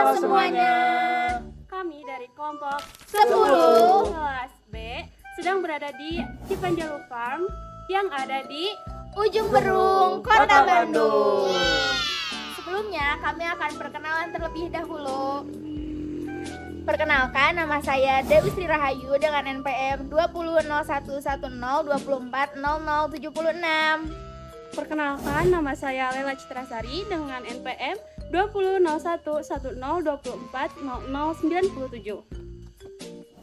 Halo semuanya. Kami dari kelompok 10 kelas B sedang berada di Cipanjalu Farm yang ada di Ujung Berung, Kota Bandung. Sebelumnya kami akan perkenalan terlebih dahulu. Perkenalkan, nama saya Dewi Sri Rahayu dengan NPM 20.01.1024.0076. Perkenalkan, nama saya Lela Citrasari dengan NPM 20.01.1024.0097.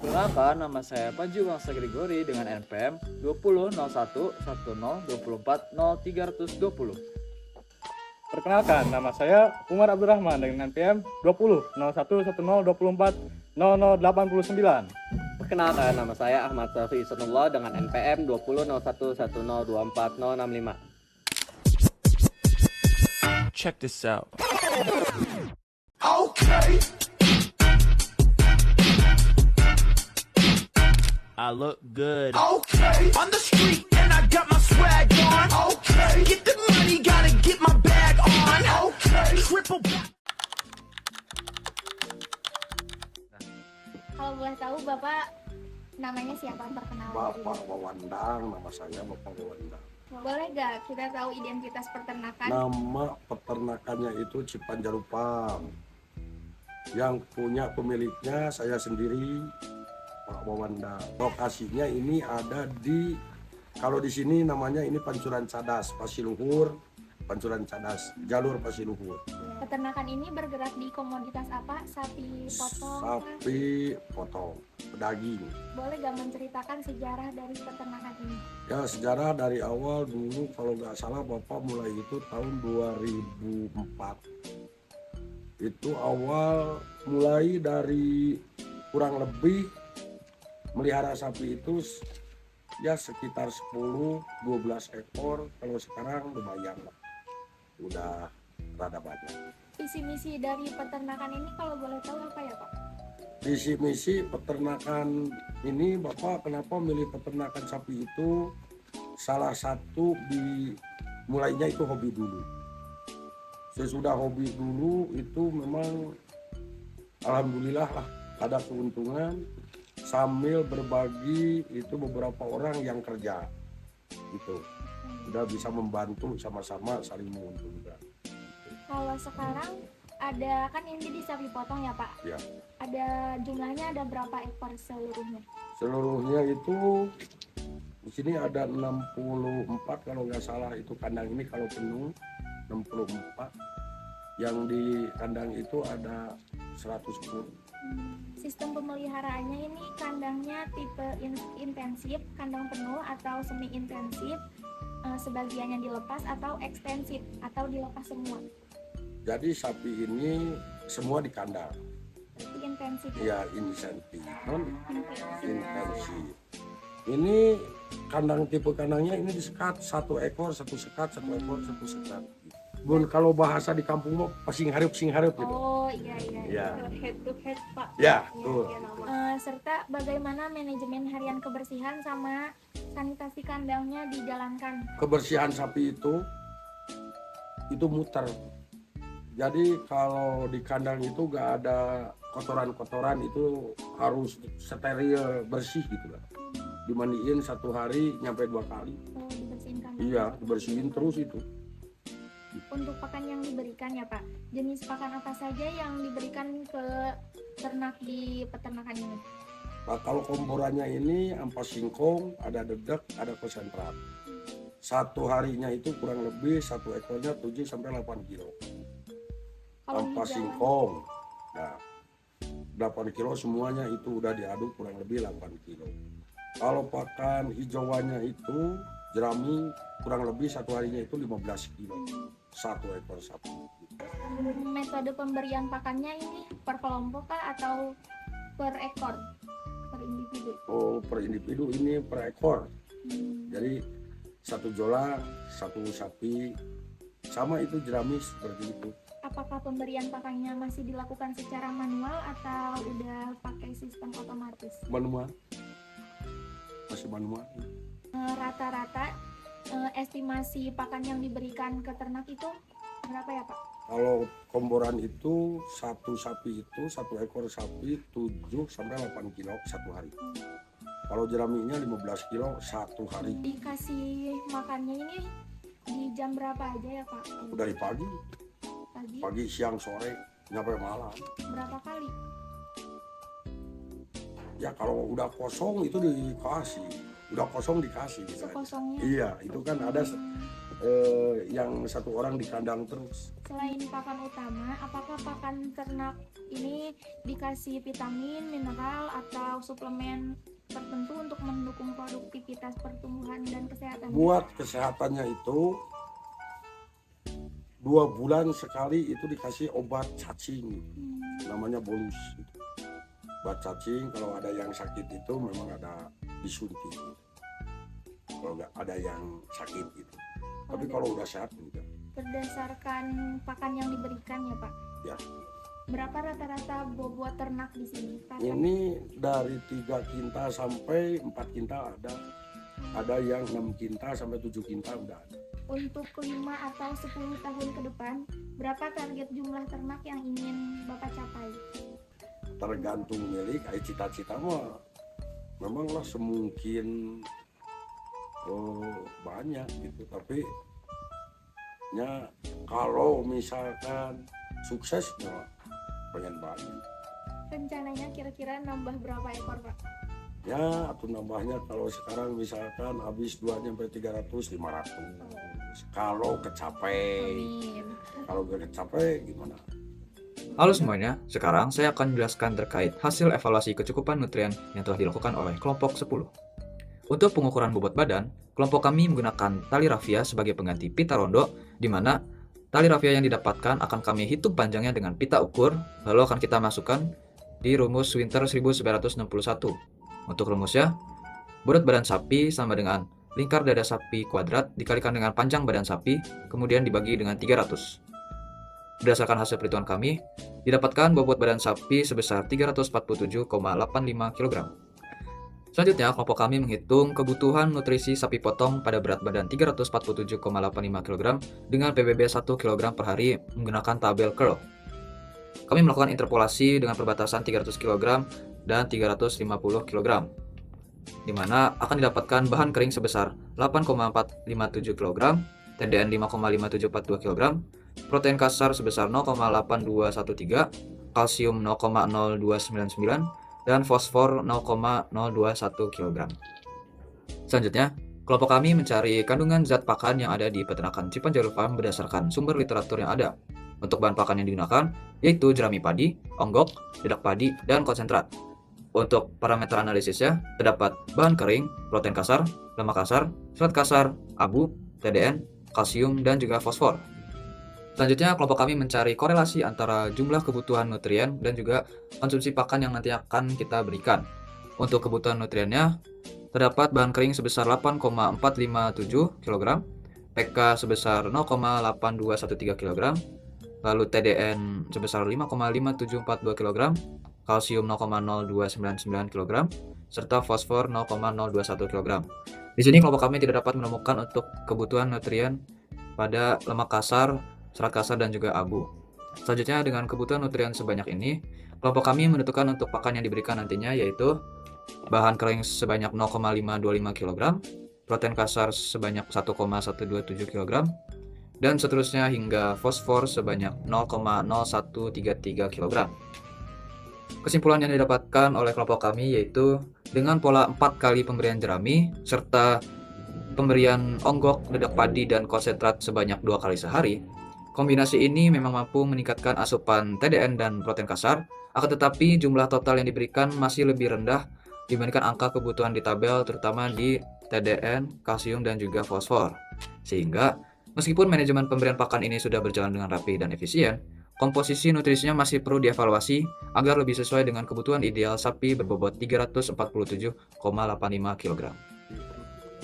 Perkenalkan, nama saya Panji Wangsa Grigori dengan NPM 20.01.1024.0320. Perkenalkan, nama saya Umar Abdurrahman dengan NPM 20.01.1024.0089. Perkenalkan, nama saya Ahmad Safi Isanullah dengan NPM 20.01.1024.065. Check this out. I look good. Okay, on the street and I got my swag on. Okay, get the money, gotta get my bag on. Okay, triple back. Kalau boleh tahu Bapak namanya siapa, perkenalan? Bapak Wawandang, nama saya Bapak Wawandang. Boleh gak kita tahu identitas peternakan? Nama peternakannya itu Cipanjalu Farm. Yang punya pemiliknya saya sendiri, Pak Wawandang. Lokasinya ini ada di, kalau di sini namanya ini Pancuran Cadas, Pasiluhur, Pancuran Cadas, jalur Pasiluhur. Peternakan ini bergerak di komoditas apa? Sapi potong? Sapi potong, daging. Boleh gak menceritakan sejarah dari peternakan ini? Ya, sejarah dari awal dulu kalau nggak salah Bapak mulai itu tahun 2004. Itu awal mulai dari kurang lebih melihara sapi itu ya sekitar 10-12 ekor. Kalau sekarang lumayan lah, udah rada banyak. Visi misi dari peternakan ini kalau boleh tahu apa ya Pak? Visi misi peternakan ini, Bapak kenapa milih peternakan sapi itu, salah satu di mulainya itu hobi dulu. Sesudah hobi dulu itu memang alhamdulillah lah ada keuntungan, sambil berbagi itu beberapa orang yang kerja gitu. Udah bisa membantu sama-sama saling menguntungkan. Kalau sekarang ada kan ini di sapi potong ya Pak? Ya. Ada jumlahnya, ada berapa ekor seluruhnya? Seluruhnya itu di sini ada 64 kalau nggak salah, itu kandang ini kalau penuh 64. Yang di kandang itu ada 110. Sistem pemeliharaannya ini kandangnya tipe intensif, kandang penuh atau semi intensif, sebagiannya dilepas atau ekstensif atau dilepas semua? Jadi sapi ini semua di kandang. Berarti intensif. Ya, insentif, non intensif. Ini kandang, tipe kandangnya ini disekat, satu ekor satu sekat, satu ekor satu sekat. Bun, kalau bahasa di kampung mah pasing hareup gitu. Oh iya. Ya. Head to head Pak. Ya, tuh. Serta bagaimana manajemen harian kebersihan sama sanitasi kandangnya dijalankan? Kebersihan sapi itu muter. Jadi kalau di kandang itu gak ada kotoran-kotoran, itu harus steril, bersih gitu lah. Dimandiin satu hari nyampe 2 kali. Oh, dibersihin kandang? Iya, dibersihin terus itu. Untuk pakan yang diberikan ya Pak, jenis pakan apa saja yang diberikan ke ternak di peternakan ini? Nah, kalau komporannya ini ampas singkong, ada dedek, ada konsentrat. Satu harinya itu kurang lebih satu ekornya 7-8 kilo. Ampas singkong, nah 8 kilo semuanya itu udah diaduk kurang lebih 8 kilo. Kalau pakan hijauannya itu jerami kurang lebih satu harinya itu 15 kilo. Satu ekor sapi. Metode pemberian pakannya ini per kelompok kah atau per ekor, per individu? Oh, per individu ini per ekor. Jadi satu jola, satu sapi, sama itu jerami seperti itu. Apakah pemberian pakannya masih dilakukan secara manual atau udah pakai sistem otomatis? Manual, masih manual. Rata-rata estimasi pakan yang diberikan ke ternak itu berapa ya Pak? Kalau komboran itu satu sapi itu, satu ekor sapi 7 sampai 8 kilo satu hari. Kalau jeraminya 15 kilo satu hari. Dikasih makannya ini di jam berapa aja ya Pak? Dari pagi, Pagi siang, sore, nyampe malam. berapa kali? Ya kalau udah kosong itu dikasih, udah kosong dikasih. Sekosongnya. Iya, itu kan ada yang satu orang di kandang terus. Selain pakan utama, apakah pakan ternak ini dikasih vitamin, mineral, atau suplemen tertentu untuk mendukung produktivitas pertumbuhan dan kesehatan? Buat kesehatannya itu 2 bulan sekali itu dikasih obat cacing, namanya bolus. Obat cacing, kalau ada yang sakit itu memang ada disuntik. Kalau nggak ada yang sakit itu. Tapi kalau udah sehat enggak. Berdasarkan pakan yang diberikan ya Pak? Ya. Berapa rata-rata bobot ternak di sini? Pakan? Ini dari 3 kintal sampai 4 kintal ada. Ada yang 6 kintal sampai 7 kintal udah ada. Untuk 5 atau 10 tahun ke depan, berapa target jumlah ternak yang ingin Bapak capai? Tergantung milik, cita-cita mah memanglah semungkin banyak gitu, tapi ya kalau misalkan sukses ya pengen banyak. Rencananya kira-kira nambah berapa ekor Pak? Ya atau nambahnya kalau sekarang misalkan habis 2-300, 500 kalau kecapai. Amin. Kalau gak kecapai gimana? Halo semuanya, sekarang saya akan menjelaskan terkait hasil evaluasi kecukupan nutrien yang telah dilakukan oleh kelompok 10. Untuk pengukuran bobot badan, kelompok kami menggunakan tali rafia sebagai pengganti pita rondo, di mana tali rafia yang didapatkan akan kami hitung panjangnya dengan pita ukur, lalu akan kita masukkan di rumus Winter 1961. Untuk rumusnya, berat badan sapi sama dengan lingkar dada sapi kuadrat dikalikan dengan panjang badan sapi, kemudian dibagi dengan 300. Berdasarkan hasil perhitungan kami, didapatkan bobot badan sapi sebesar 347,85 kg. Selanjutnya, kelompok kami menghitung kebutuhan nutrisi sapi potong pada berat badan 347,85 kg dengan PBB 1 kg per hari menggunakan tabel curl. Kami melakukan interpolasi dengan perbatasan 300 kg dan 350 kg, di mana akan didapatkan bahan kering sebesar 8,457 kg, TDN 5,5742 kg, protein kasar sebesar 0,8213, kalsium 0,0299, dan fosfor 0,021 kg. Selanjutnya, kelompok kami mencari kandungan zat pakan yang ada di peternakan Cipanjalu Farm berdasarkan sumber literatur yang ada. Untuk bahan pakan yang digunakan yaitu jerami padi, onggok, dedak padi, dan konsentrat. Untuk parameter analisisnya terdapat bahan kering, protein kasar, lemak kasar, serat kasar, abu, TDN, kalsium, dan juga fosfor. Selanjutnya, kelompok kami mencari korelasi antara jumlah kebutuhan nutrien dan juga konsumsi pakan yang nanti akan kita berikan. Untuk kebutuhan nutriennya, terdapat bahan kering sebesar 8,457 kg, PK sebesar 0,8213 kg, lalu TDN sebesar 5,5742 kg, kalsium 0,0299 kg, serta fosfor 0,021 kg. Di sini kelompok kami tidak dapat menemukan untuk kebutuhan nutrien pada lemak kasar, serat kasar, dan juga abu. Selanjutnya, dengan kebutuhan nutrien sebanyak ini, kelompok kami menentukan untuk pakan yang diberikan nantinya yaitu bahan kering sebanyak 0,525 kg, protein kasar sebanyak 1,127 kg, dan seterusnya hingga fosfor sebanyak 0,0133 kg. Kesimpulan yang didapatkan oleh kelompok kami yaitu dengan pola 4 kali pemberian jerami serta pemberian onggok, dedak padi, dan konsentrat sebanyak 2 kali sehari, kombinasi ini memang mampu meningkatkan asupan TDN dan protein kasar, akan tetapi jumlah total yang diberikan masih lebih rendah dibandingkan angka kebutuhan di tabel, terutama di TDN, kalsium, dan juga fosfor. Sehingga, meskipun manajemen pemberian pakan ini sudah berjalan dengan rapi dan efisien, komposisi nutrisinya masih perlu dievaluasi agar lebih sesuai dengan kebutuhan ideal sapi berbobot 347,85 kg.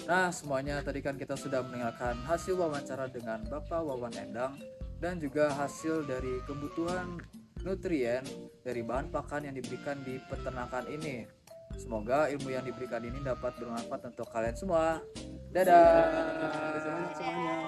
Nah, semuanya tadi kan kita sudah mendengarkan hasil wawancara dengan Bapak Wawan Endang dan juga hasil dari kebutuhan nutrien dari bahan pakan yang diberikan di peternakan ini. Semoga ilmu yang diberikan ini dapat bermanfaat untuk kalian semua. Dadah. Semuanya.